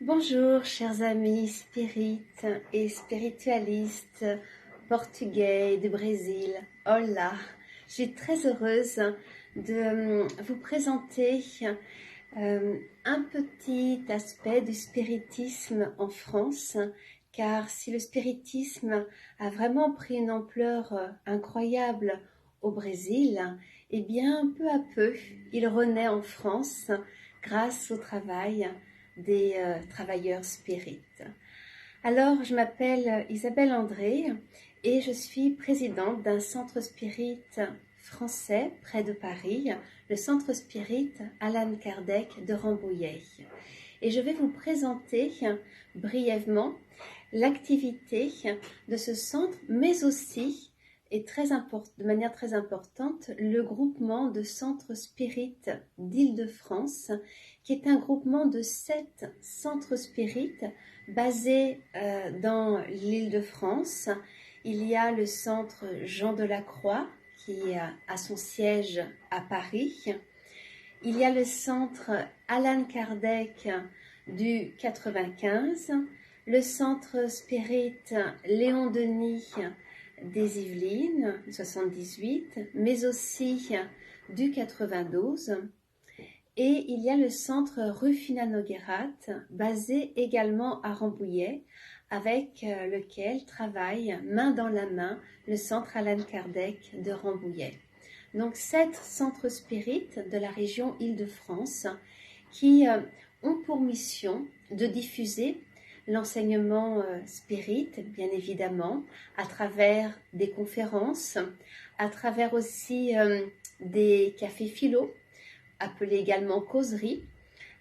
Bonjour chers amis spirites et spiritualistes portugais du Brésil. Hola, je suis très heureuse de vous présenter un petit aspect du spiritisme en France, car si le spiritisme a vraiment pris une ampleur incroyable au Brésil, eh bien peu à peu il renaît en France grâce au travail des travailleurs spirites. Alors, je m'appelle Isabelle André et je suis présidente d'un centre spirit français près de Paris, le centre spirit Allan Kardec de Rambouillet. Et je vais vous présenter brièvement l'activité de ce centre, mais aussi, et de manière très importante, le groupement de centres spirites d'Île-de-France, qui est un groupement de 7 centres spirites basés dans l'Île-de-France. Il y a le centre Jean de la Croix, qui a son siège à Paris. Il y a le centre Allan Kardec du 95, le centre spirit Léon Denis des Yvelines, 78, mais aussi du 92. Et il y a le centre Rufina Noguerat, basé également à Rambouillet, avec lequel travaille main dans la main le centre Allan Kardec de Rambouillet. Donc 7 centres spirites de la région Île-de-France qui ont pour mission de diffuser l'enseignement spirit, bien évidemment, à travers des conférences, à travers aussi des cafés philo, appelés également causeries.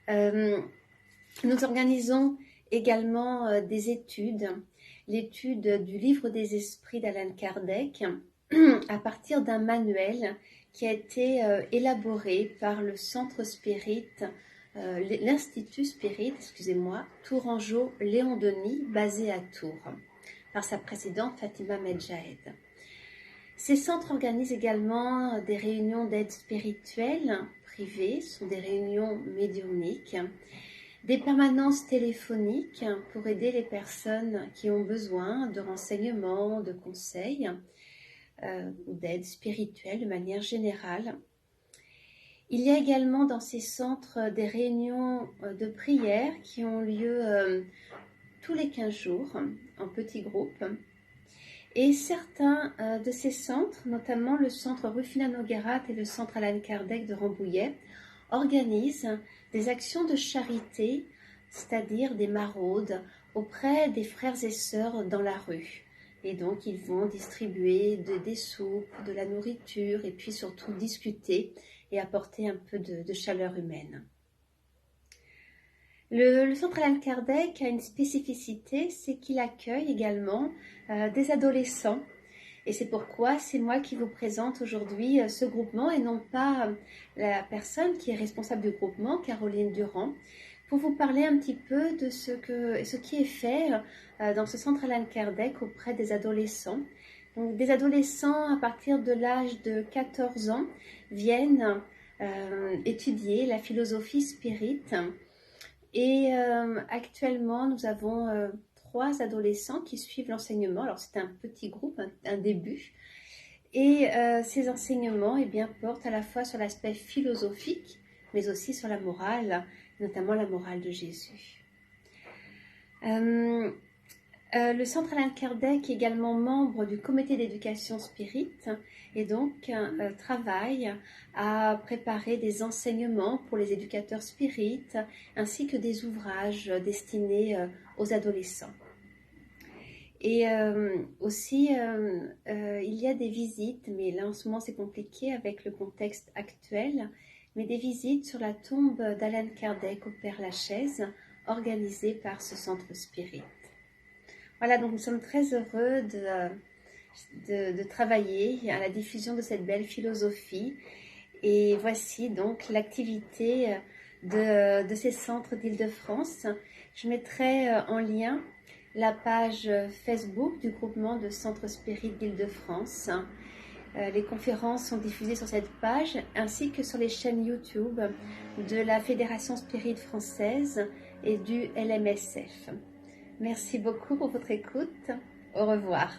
Nous organisons également des études, l'étude du livre des esprits d'Allan Kardec, à partir d'un manuel qui a été élaboré par le centre spirit, l'Institut Spirit, Tourangeau Léon Denis, basé à Tours, par sa présidente Fatima Medjahed. Ces centres organisent également des réunions d'aide spirituelle privées, ce sont des réunions médiumniques, des permanences téléphoniques pour aider les personnes qui ont besoin de renseignements, de conseils, ou d'aide spirituelle de manière générale. Il y a également dans ces centres des réunions de prière qui ont lieu tous les 15 jours en petits groupes. Et certains de ces centres, notamment le centre Rufina Noguerat et le centre Allan Kardec de Rambouillet, organisent des actions de charité, c'est-à-dire des maraudes, auprès des frères et sœurs dans la rue. Et donc, ils vont distribuer des soupes, de la nourriture et puis surtout discuter et apporter un peu de chaleur humaine. Le centre Allan Kardec a une spécificité, c'est qu'il accueille également des adolescents. Et c'est pourquoi c'est moi qui vous présente aujourd'hui ce groupement et non pas la personne qui est responsable du groupement, Caroline Durand, pour vous parler un petit peu de ce qui est fait dans ce centre Allan Kardec auprès des adolescents. Donc, des adolescents à partir de l'âge de 14 ans viennent étudier la philosophie spirit. Et actuellement, nous avons 3 adolescents qui suivent l'enseignement. Alors, c'est un petit groupe, un début. Et ces enseignements portent à la fois sur l'aspect philosophique, mais aussi sur la morale, notamment la morale de Jésus. Le centre Allan Kardec est également membre du comité d'éducation spirit et donc travaille à préparer des enseignements pour les éducateurs spirites ainsi que des ouvrages destinés aux adolescents. Et aussi, il y a des visites, mais là en ce moment c'est compliqué avec le contexte actuel, mais des visites sur la tombe d'Allan Kardec au Père-Lachaise, organisées par ce centre spirit. Voilà, donc nous sommes très heureux de travailler à la diffusion de cette belle philosophie. Et voici donc l'activité de ces centres d'Île-de-France. Je mettrai en lien la page Facebook du groupement de centres spirit d'Île-de-France. Les conférences sont diffusées sur cette page ainsi que sur les chaînes YouTube de la Fédération Spirit française et du LMSF. Merci beaucoup pour votre écoute. Au revoir.